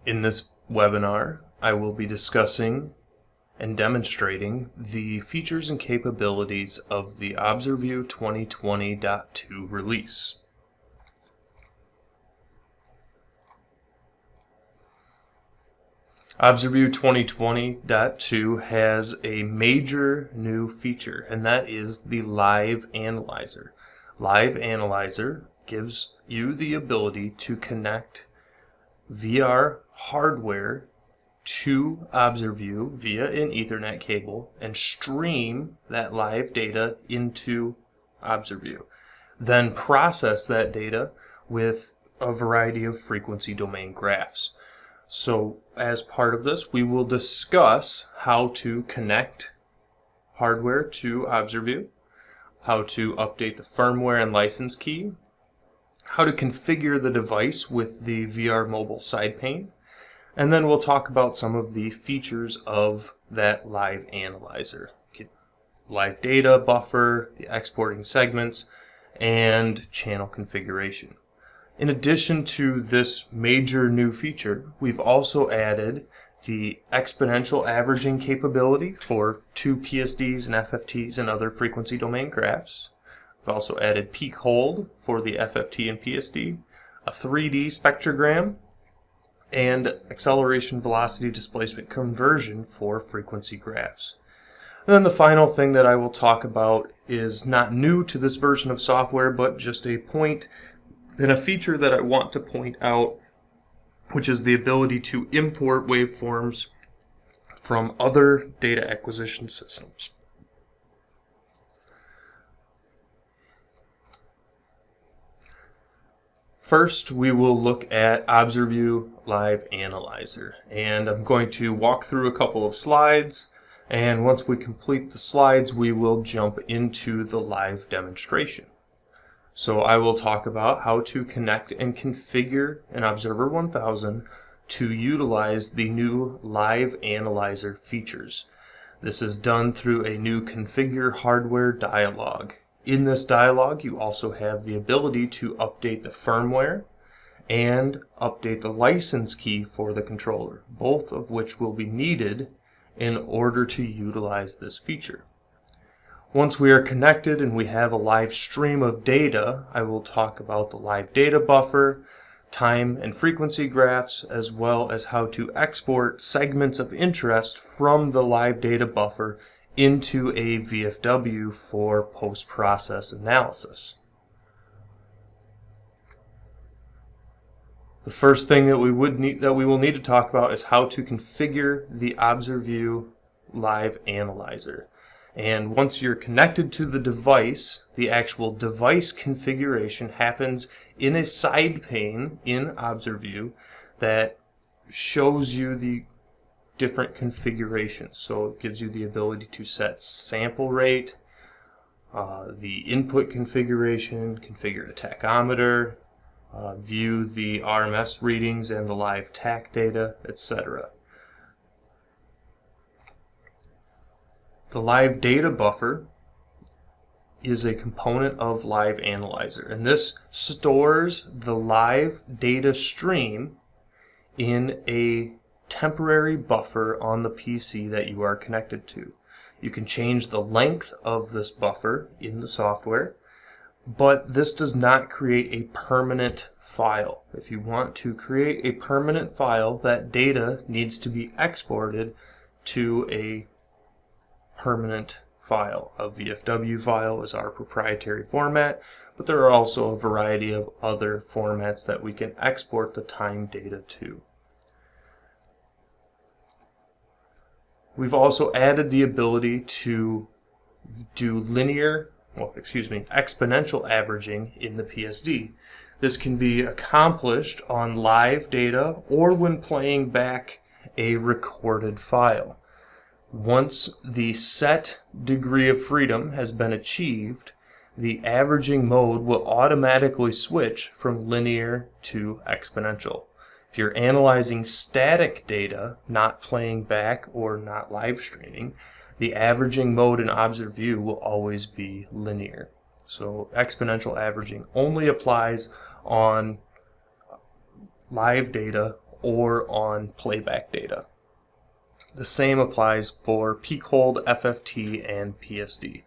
In this webinar, I will be discussing and demonstrating the features and capabilities of the ObserVIEW202 release. ObserVIEW 2020.2 has a major new feature, and that is the Live Analyzer. Live Analyzer gives you the ability to connect VR hardware to ObserVIEW via an Ethernet cable and stream that live data into ObserVIEW. Then process that data with a variety of frequency domain graphs. So as part of this, we will discuss how to connect hardware to ObserVIEW, how to update the firmware and license key, how to configure the device with the VR mobile side pane, and then we'll talk about some of the features of that live analyzer. Live data buffer, the exporting segments, and channel configuration. In addition to this major new feature, we've also added the exponential averaging capability for 2 PSDs and FFTs and other frequency domain graphs. We've also added peak hold for the FFT and PSD, a 3D spectrogram, and acceleration velocity displacement conversion for frequency graphs. And then the final thing that I will talk about is not new to this version of software, but just a point and a feature that I want to point out, which is the ability to import waveforms from other data acquisition systems. First, we will look at ObserVIEW Live Analyzer, and I'm going to walk through a couple of slides, and once we complete the slides, we will jump into the live demonstration. So I will talk about how to connect and configure an Observer 1000 to utilize the new Live Analyzer features. This is done through a new Configure Hardware dialog. In this dialog, you also have the ability to update the firmware and update the license key for the controller, both of which will be needed in order to utilize this feature. Once we are connected and we have a live stream of data, I will talk about the live data buffer, time and frequency graphs, as well as how to export segments of interest from the live data buffer into a VFW for post-process analysis. The first thing that we will need to talk about is how to configure the ObserVIEW Live Analyzer. And once you're connected to the device, the actual device configuration happens in a side pane in ObserVIEW that shows you the different configurations. So it gives you the ability to set sample rate, the input configuration, configure a tachometer, view the RMS readings and the live tach data, etc. The live data buffer is a component of Live Analyzer, and this stores the live data stream in a temporary buffer on the PC that you are connected to. You can change the length of this buffer in the software, but this does not create a permanent file. If you want to create a permanent file, that data needs to be exported to a permanent file. A VFW file is our proprietary format, but there are also a variety of other formats that we can export the time data to. We've also added the ability to do exponential averaging in the PSD. This can be accomplished on live data or when playing back a recorded file. Once the set degree of freedom has been achieved, the averaging mode will automatically switch from linear to exponential. If you're analyzing static data, not playing back or not live streaming, the averaging mode in ObserVIEW will always be linear. So exponential averaging only applies on live data or on playback data. The same applies for peak hold, FFT, and PSD.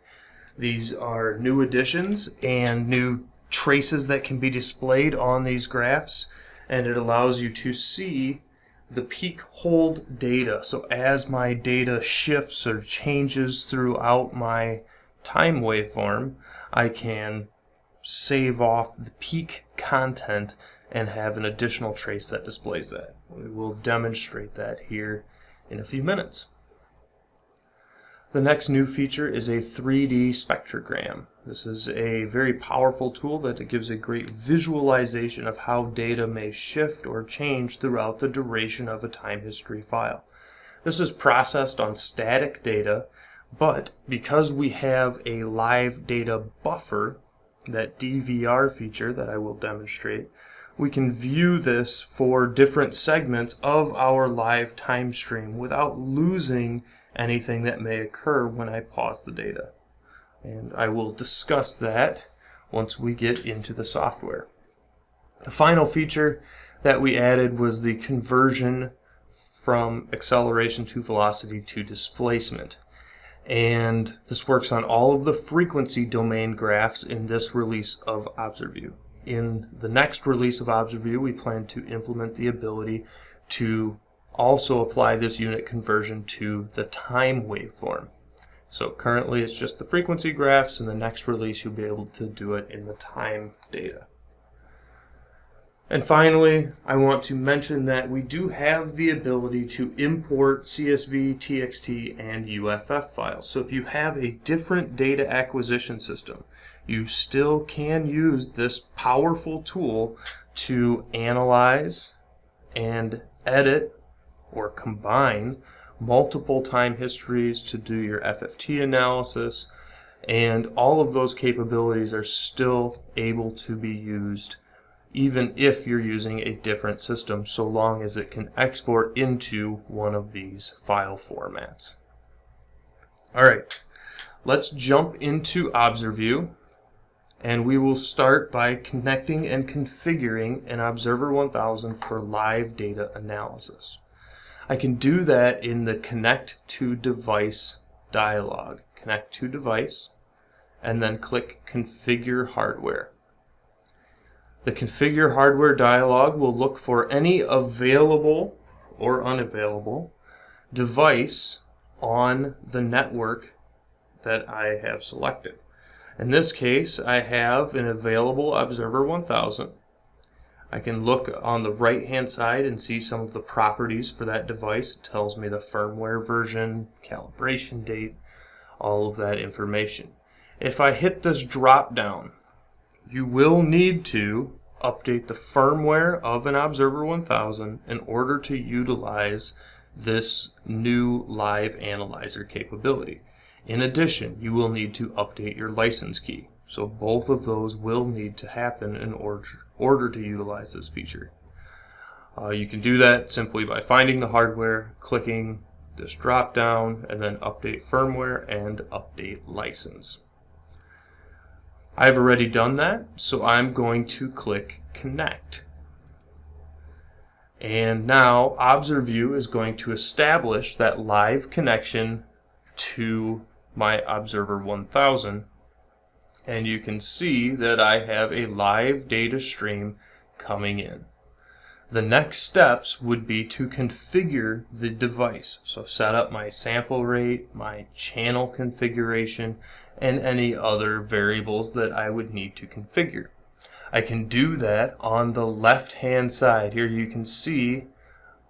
These are new additions and new traces that can be displayed on these graphs, and it allows you to see the peak hold data. So as my data shifts or changes throughout my time waveform, I can save off the peak content and have an additional trace that displays that. We will demonstrate that here in a few minutes. The next new feature is a 3D spectrogram. This is a very powerful tool that gives a great visualization of how data may shift or change throughout the duration of a time history file. This is processed on static data, but because we have a live data buffer, that DVR feature that I will demonstrate, we can view this for different segments of our live time stream without losing anything that may occur when I pause the data. And I will discuss that once we get into the software. The final feature that we added was the conversion from acceleration to velocity to displacement. And this works on all of the frequency domain graphs in this release of ObserView. In the next release of ObserView, we plan to implement the ability to also apply this unit conversion to the time waveform. So currently it's just the frequency graphs. In the next release you'll be able to do it in the time data. And finally, I want to mention that we do have the ability to import CSV, TXT, and UFF files. So if you have a different data acquisition system, you still can use this powerful tool to analyze and edit or combine multiple time histories to do your FFT analysis, and all of those capabilities are still able to be used even if you're using a different system, so long as it can export into one of these file formats. Alright, let's jump into ObserView, and we will start by connecting and configuring an Observer 1000 for live data analysis. I can do that in the Connect to Device dialog. Connect to Device, and then click Configure Hardware. The Configure Hardware dialog will look for any available or unavailable device on the network that I have selected. In this case, I have an available Observer 1000. I can look on the right hand side and see some of the properties for that device. It tells me the firmware version, calibration date, all of that information. If I hit this drop down, you will need to update the firmware of an Observer 1000 in order to utilize this new live analyzer capability. In addition, you will need to update your license key. So both of those will need to happen in order to utilize this feature. You can do that simply by finding the hardware, clicking this drop down, and then update firmware and update license. I've already done that, so I'm going to click Connect. And now ObserView is going to establish that live connection to my Observer 1000. And you can see that I have a live data stream coming in. The next steps would be to configure the device. So set up my sample rate, my channel configuration, and any other variables that I would need to configure. I can do that on the left hand side. Here you can see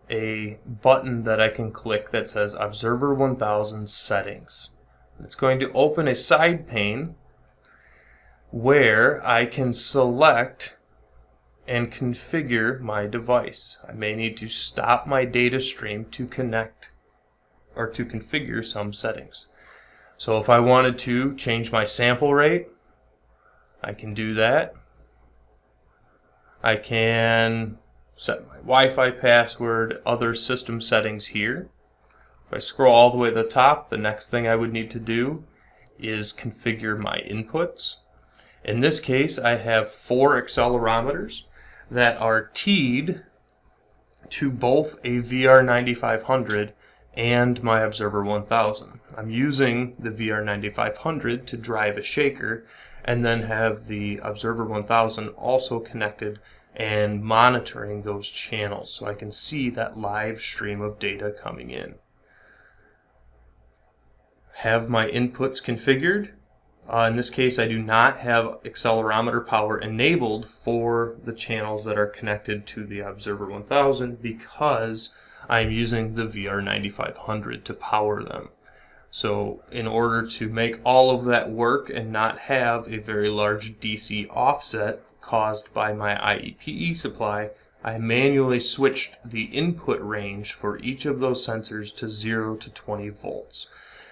a button that I can click that says Observer 1000 Settings. It's going to open a side pane where I can select and configure my device. I may need to stop my data stream to connect or to configure some settings. So if I wanted to change my sample rate, I can do that. I can set my Wi-Fi password, other system settings here. If I scroll all the way to the top, the next thing I would need to do is configure my inputs. In this case, I have 4 accelerometers that are teed to both a VR9500 and my Observer1000. I'm using the VR9500 to drive a shaker and then have the Observer1000 also connected and monitoring those channels so I can see that live stream of data coming in. Have my inputs configured. In this case, I do not have accelerometer power enabled for the channels that are connected to the Observer1000 because I'm using the VR9500 to power them. So in order to make all of that work and not have a very large DC offset caused by my IEPE supply, I manually switched the input range for each of those sensors to 0 to 20 volts.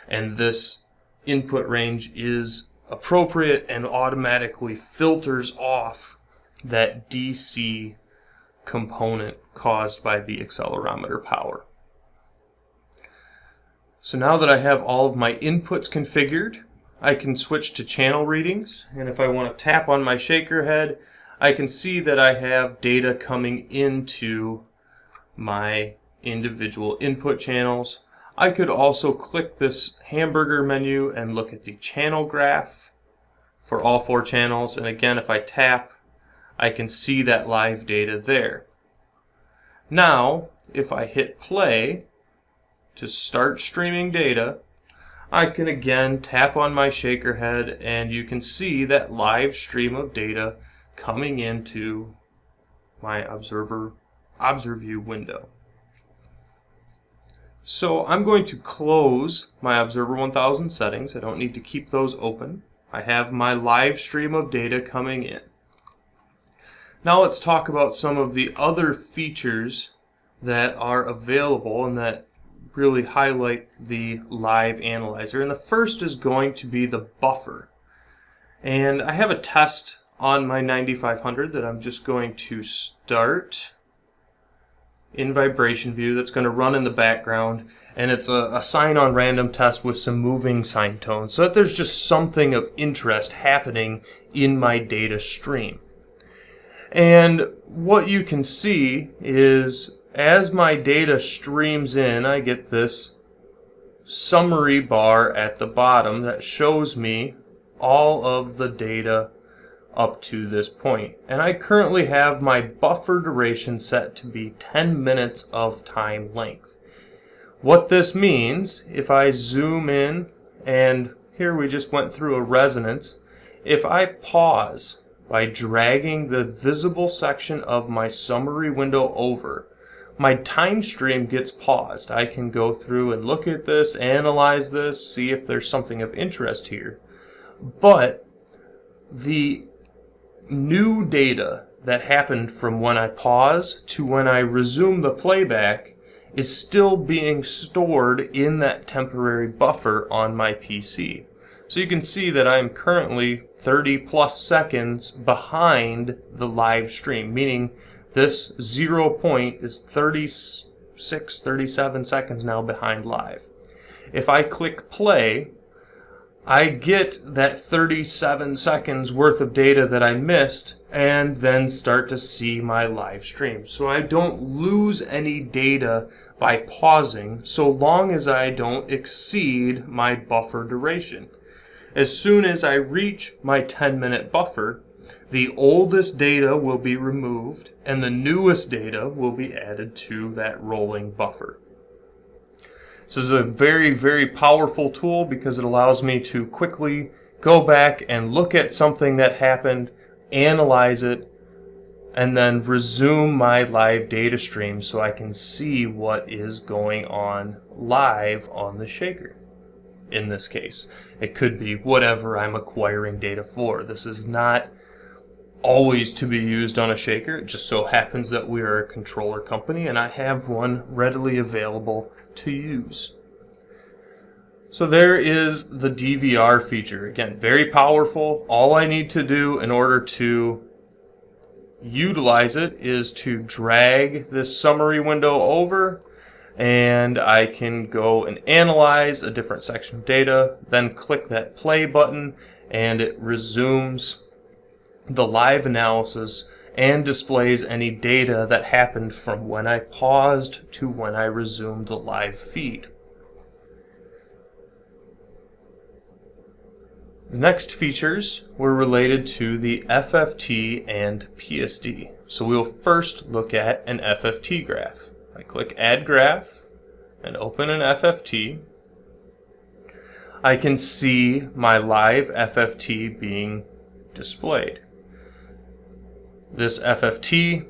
And this input range is appropriate and automatically filters off that DC component caused by the accelerometer power. So now that I have all of my inputs configured, I can switch to channel readings, and if I want to tap on my shaker head, I can see that I have data coming into my individual input channels. I could also click this hamburger menu and look at the channel graph for all 4 channels, and again, if I tap, I can see that live data there. Now, if I hit play to start streaming data, I can again tap on my shaker head and you can see that live stream of data coming into my ObserView window. So I'm going to close my Observer1000 settings. I don't need to keep those open. I have my live stream of data coming in. Now let's talk about some of the other features that are available and that really highlight the live analyzer. And the first is going to be the buffer. And I have a test on my 9500 that I'm just going to start in vibration view that's going to run in the background, and it's a sign on random test with some moving sine tones so that there's just something of interest happening in my data stream. And what you can see is as my data streams in, I get this summary bar at the bottom that shows me all of the data up to this point. And I currently have my buffer duration set to be 10 minutes of time length. What this means, if I zoom in, and here we just went through a resonance, if I pause by dragging the visible section of my summary window over, my time stream gets paused. I can go through and look at this, analyze this, see if there's something of interest here. But the new data that happened from when I pause to when I resume the playback is still being stored in that temporary buffer on my PC. So you can see that I'm currently 30 plus seconds behind the live stream, meaning this 0 point is 36, 37 seconds now behind live. If I click play, I get that 37 seconds worth of data that I missed and then start to see my live stream. So I don't lose any data by pausing so long as I don't exceed my buffer duration. As soon as I reach my 10-minute buffer, the oldest data will be removed and the newest data will be added to that rolling buffer. This is a very, very powerful tool because it allows me to quickly go back and look at something that happened, analyze it, and then resume my live data stream so I can see what is going on live on the shaker. In this case, it could be whatever I'm acquiring data for. This is not always to be used on a shaker. It just so happens that we are a controller company and I have one readily available to use. So there is the DVR feature. Again, very powerful. All I need to do in order to utilize it is to drag this summary window over and I can go and analyze a different section of data, then click that play button and it resumes the live analysis and displays any data that happened from when I paused to when I resumed the live feed. The next features were related to the FFT and PSD. So we'll first look at an FFT graph. I click Add Graph and open an FFT. I can see my live FFT being displayed. This FFT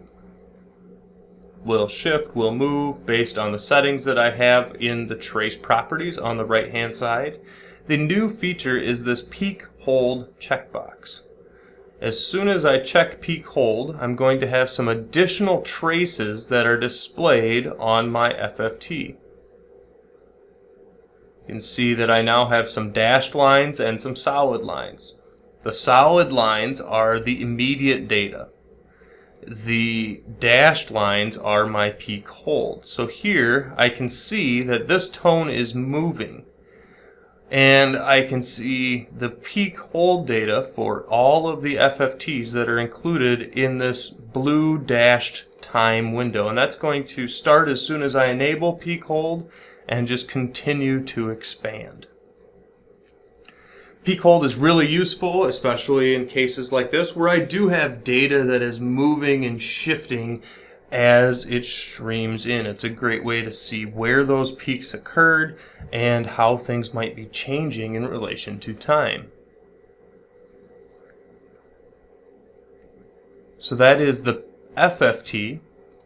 will shift, will move based on the settings that I have in the trace properties on the right hand side. The new feature is this peak hold checkbox. As soon as I check peak hold, I'm going to have some additional traces that are displayed on my FFT. You can see that I now have some dashed lines and some solid lines. The solid lines are the immediate data. The dashed lines are my peak hold. So here I can see that this tone is moving. And I can see the peak hold data for all of the FFTs that are included in this blue dashed time window. And that's going to start as soon as I enable peak hold and just continue to expand. Peak hold is really useful, especially in cases like this where I do have data that is moving and shifting as it streams in. It's a great way to see where those peaks occurred and how things might be changing in relation to time. So that is the FFT.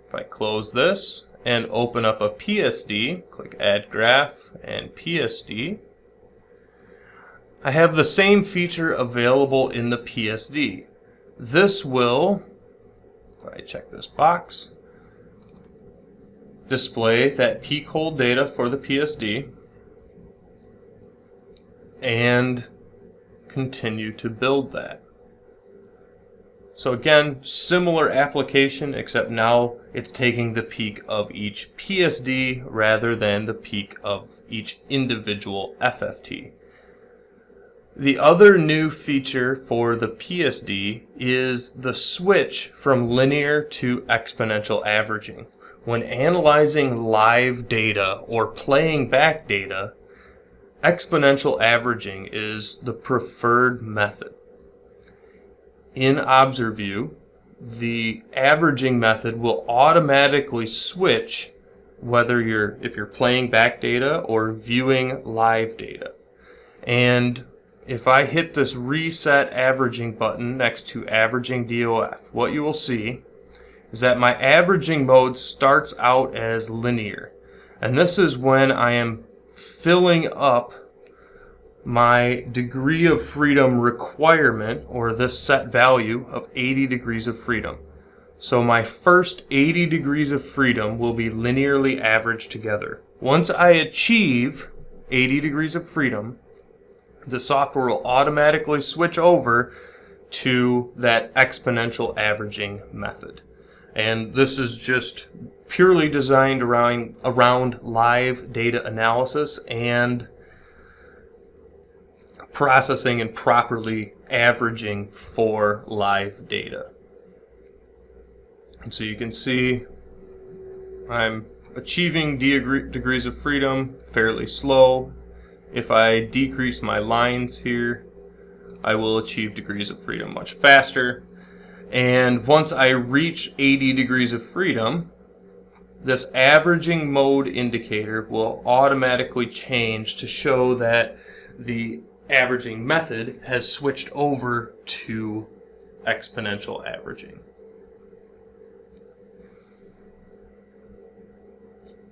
If I close this and open up a PSD, click Add Graph and PSD, I have the same feature available in the PSD. This will, if I check this box, display that peak hold data for the PSD and continue to build that. So again, similar application, except now it's taking the peak of each PSD rather than the peak of each individual FFT. The other new feature for the PSD is the switch from linear to exponential averaging. When analyzing live data or playing back data, exponential averaging is the preferred method. In ObserView, the averaging method will automatically switch if you're playing back data or viewing live data. And if I hit this reset averaging button next to averaging DOF, what you will see is that my averaging mode starts out as linear. And this is when I am filling up my degree of freedom requirement, or this set value of 80 degrees of freedom. So my first 80 degrees of freedom will be linearly averaged together. Once I achieve 80 degrees of freedom, the software will automatically switch over to that exponential averaging method. And this is just purely designed around live data analysis and processing and properly averaging for live data. And so you can see I'm achieving degrees of freedom fairly slow. If I decrease my lines here, I will achieve degrees of freedom much faster. And once I reach 80 degrees of freedom, this averaging mode indicator will automatically change to show that the averaging method has switched over to exponential averaging.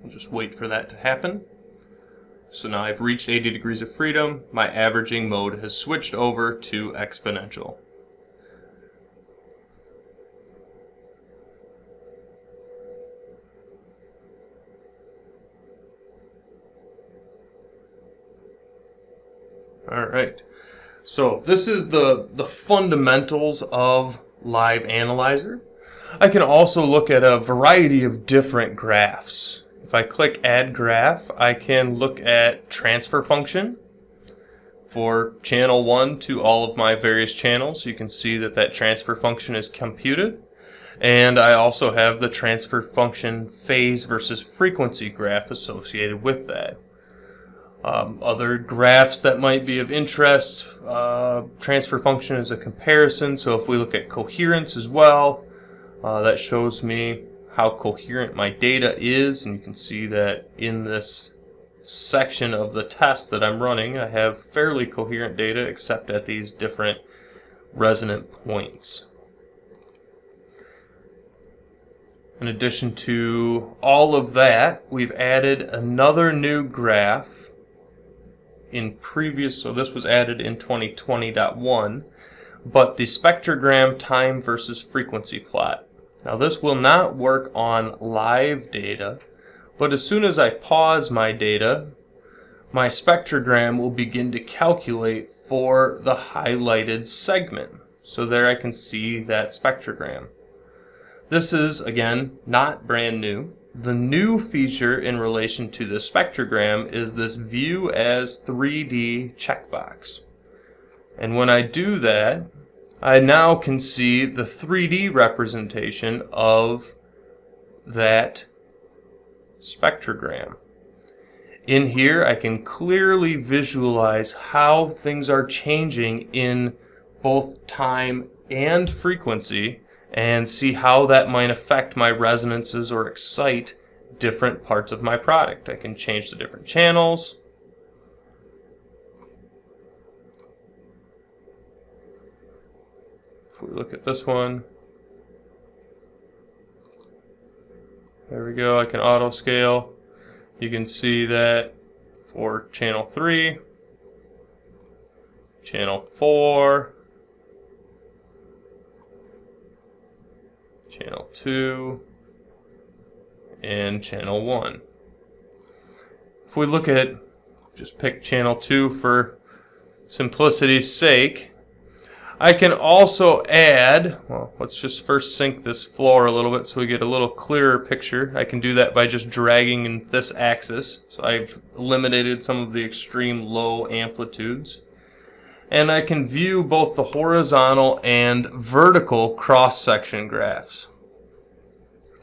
We'll just wait for that to happen. So now I've reached 80 degrees of freedom. My averaging mode has switched over to exponential. All right, so this is the fundamentals of Live Analyzer. I can also look at a variety of different graphs. If I click Add Graph, I can look at transfer function for channel 1 to all of my various channels. You can see that that transfer function is computed. And I also have the transfer function phase versus frequency graph associated with that. Other graphs that might be of interest, transfer function is a comparison. So if we look at coherence as well, that shows me how coherent my data is. And you can see that in this section of the test that I'm running, I have fairly coherent data except at these different resonant points. In addition to all of that, we've added another new graph in previous, so this was added in 2020.1, but the spectrogram time versus frequency plot. Now this will not work on live data, but as soon as I pause my data, my spectrogram will begin to calculate for the highlighted segment. So there I can see that spectrogram. This is, again, not brand new. The new feature in relation to the spectrogram is this View as 3D checkbox. And when I do that, I now can see the 3D representation of that spectrogram. In here, I can clearly visualize how things are changing in both time and frequency, and see how that might affect my resonances or excite different parts of my product. I can change the different channels. If we look at this one, there we go, I can auto scale. You can see that for channel 3, channel 4, channel 2, and channel 1. If we look at, just pick channel 2 for simplicity's sake, I can also add, well, let's just first sync this floor a little bit so we get a little clearer picture. I can do that by just dragging in this axis. So I've eliminated some of the extreme low amplitudes. And I can view both the horizontal and vertical cross-section graphs.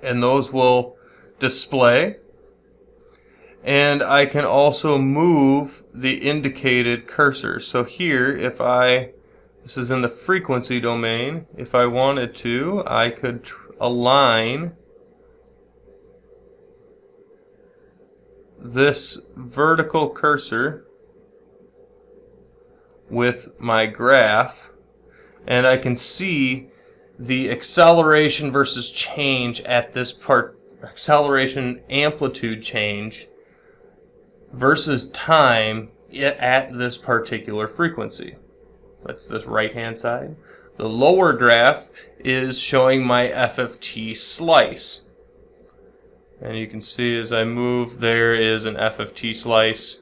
And those will display. And I can also move the indicated cursor. So here, if this is in the frequency domain, if I wanted to, I could align this vertical cursor with my graph, and I can see the acceleration versus change at this part, acceleration amplitude change versus time at this particular frequency. That's this right hand side. The lower graph is showing my FFT slice. And you can see as I move, there is an FFT slice.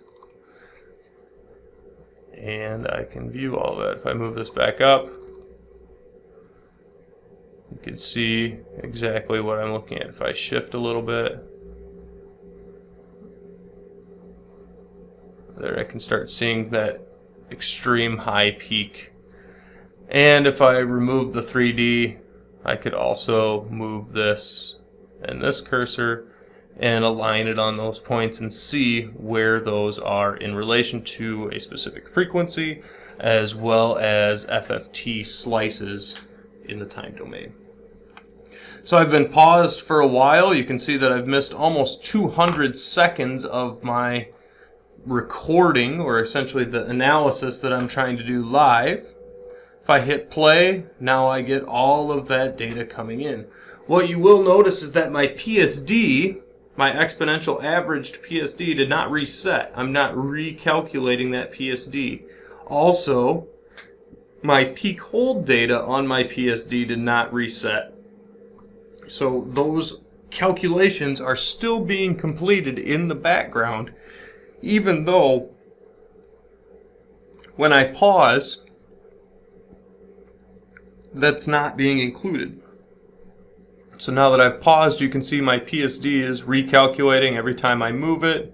And I can view all that. If I move this back up, you can see exactly what I'm looking at. If I shift a little bit, there I can start seeing that extreme high peak. And if I remove the 3D, I could also move this and this cursor and align it on those points and see where those are in relation to a specific frequency, as well as FFT slices in the time domain. So I've been paused for a while. You can see that I've missed almost 200 seconds of my recording, or essentially the analysis that I'm trying to do live. If I hit play, now I get all of that data coming in. What you will notice is that my PSD, my exponential averaged PSD, did not reset. I'm not recalculating that PSD. Also, my peak hold data on my PSD did not reset. So those calculations are still being completed in the background, even though when I pause, that's not being included. So now that I've paused, you can see my PSD is recalculating every time I move it,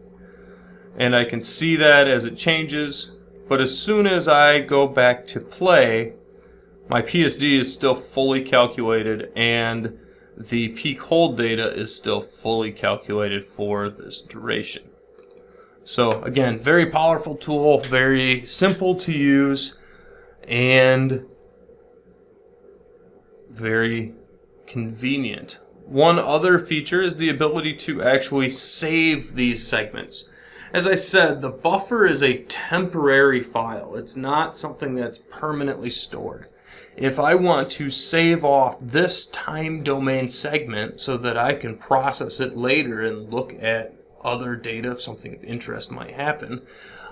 and I can see that as it changes. But as soon as I go back to play, my PSD is still fully calculated, and the peak hold data is still fully calculated for this duration. So again, very powerful tool, very simple to use, and very convenient. One other feature is the ability to actually save these segments. As I said, the buffer is a temporary file. It's not something that's permanently stored. If I want to save off this time domain segment so that I can process it later and look at other data if something of interest might happen,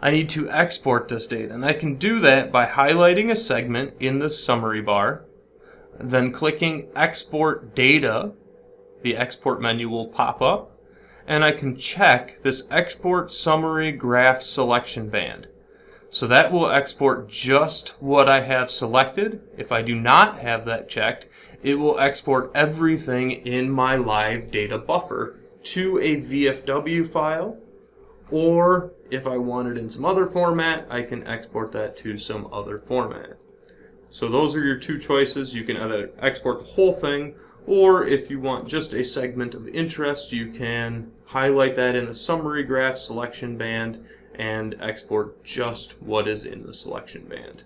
I need to export this data. And I can do that by highlighting a segment in the summary bar, then clicking Export Data. The export menu will pop up, and I can check this Export Summary Graph Selection Band. So that will export just what I have selected. If I do not have that checked, it will export everything in my live data buffer to a VFW file, or if I want it in some other format, I can export that to some other format. So those are your two choices. You can either export the whole thing, or if you want just a segment of interest, you can highlight that in the summary graph selection band and export just what is in the selection band.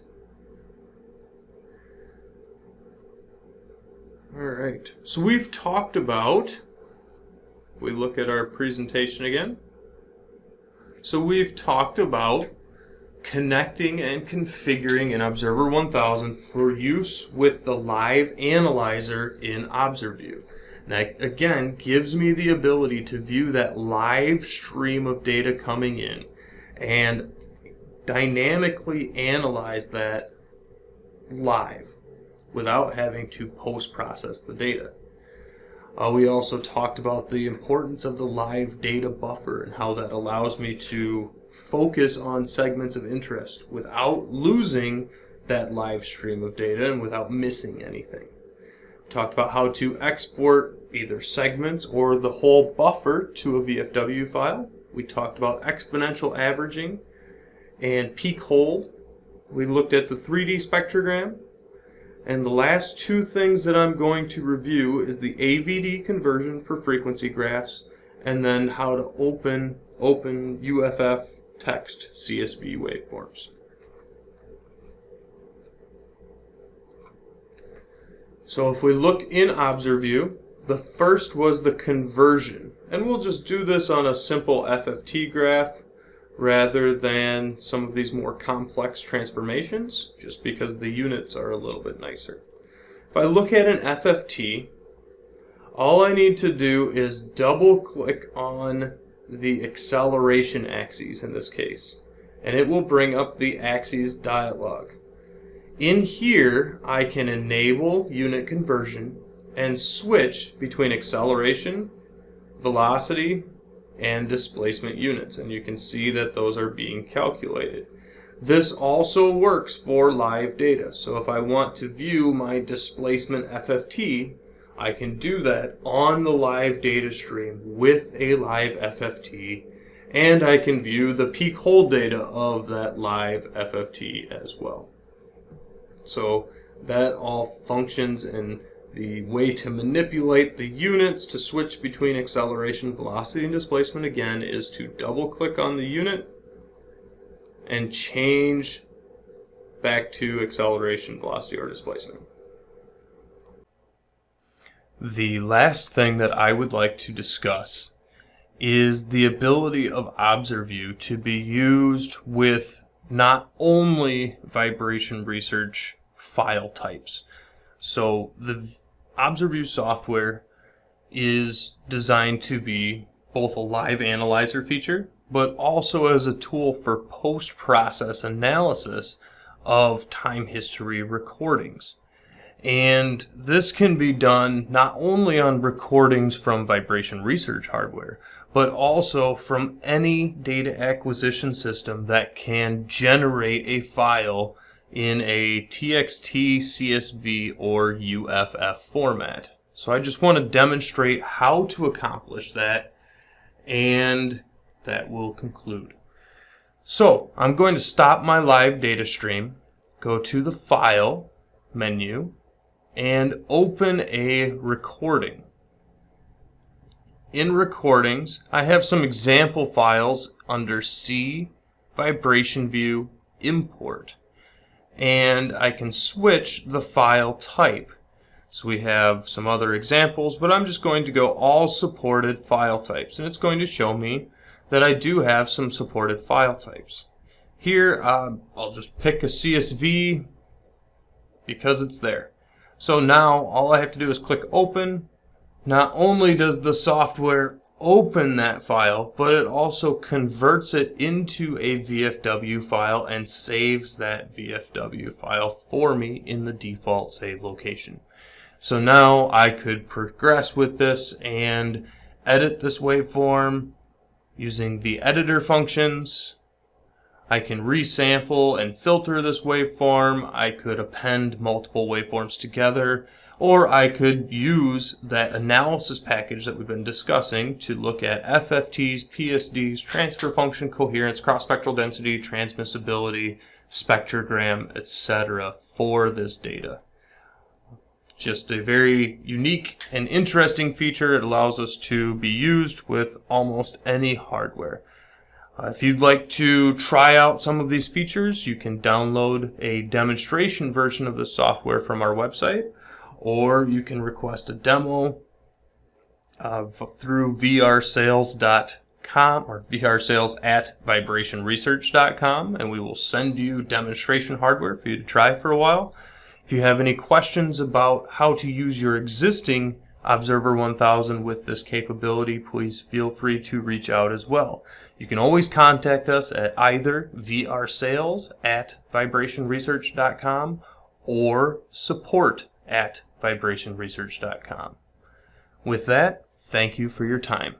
Alright, so we've talked about, if we look at our presentation again, so we've talked about connecting and configuring an Observer 1000 for use with the live analyzer in ObserView. That again gives me the ability to view that live stream of data coming in and dynamically analyze that live without having to post-process the data. We also talked about the importance of the live data buffer and how that allows me to focus on segments of interest without losing that live stream of data and without missing anything. We talked about how to export either segments or the whole buffer to a VFW file. We talked about exponential averaging and peak hold. We looked at the 3D spectrogram. And the last two things that I'm going to review is the AVD conversion for frequency graphs, and then how to open UFF text CSV waveforms. So if we look in ObserView, the first was the conversion. And we'll just do this on a simple FFT graph rather than some of these more complex transformations, just because the units are a little bit nicer. If I look at an FFT, all I need to do is double click on the acceleration axes in this case, and it will bring up the axes dialog. In here, I can enable unit conversion and switch between acceleration, velocity, and displacement units, and you can see that those are being calculated. This also works for live data, so if I want to view my displacement FFT, I can do that on the live data stream with a live FFT, and I can view the peak hold data of that live FFT as well. So that all functions, and the way to manipulate the units to switch between acceleration, velocity, and displacement again is to double click on the unit and change back to acceleration, velocity, or displacement. The last thing that I would like to discuss is the ability of ObserView to be used with not only vibration research file types. So the ObserView software is designed to be both a live analyzer feature, but also as a tool for post-process analysis of time history recordings. And this can be done not only on recordings from vibration research hardware, but also from any data acquisition system that can generate a file in a TXT, CSV, or UFF format. So I just want to demonstrate how to accomplish that, and that will conclude. So I'm going to stop my live data stream, go to the File menu, and open a recording. in recordings, I have some example files under C, Vibration View, Import. And I can switch the file type. So we have some other examples, but I'm just going to go all supported file types, and it's going to show me that I do have some supported file types. Here, I'll just pick a CSV because it's there. So now all I have to do is click Open. Not only does the software open that file, but it also converts it into a VFW file and saves that VFW file for me in the default save location. So now I could progress with this and edit this waveform using the editor functions. I can resample and filter this waveform. I could append multiple waveforms together, or I could use that analysis package that we've been discussing to look at FFTs, PSDs, transfer function coherence, cross-spectral density, transmissibility, spectrogram, etc. for this data. Just a very unique and interesting feature. It allows us to be used with almost any hardware. If you'd like to try out some of these features, you can download a demonstration version of the software from our website, or you can request a demo through vrsales.com or vrsales@vibrationresearch.com, and we will send you demonstration hardware for you to try for a while. If you have any questions about how to use your existing Observer 1000 with this capability, please feel free to reach out as well. You can always contact us at either vrsales@vibrationresearch.com or support@vibrationresearch.com. With that, thank you for your time.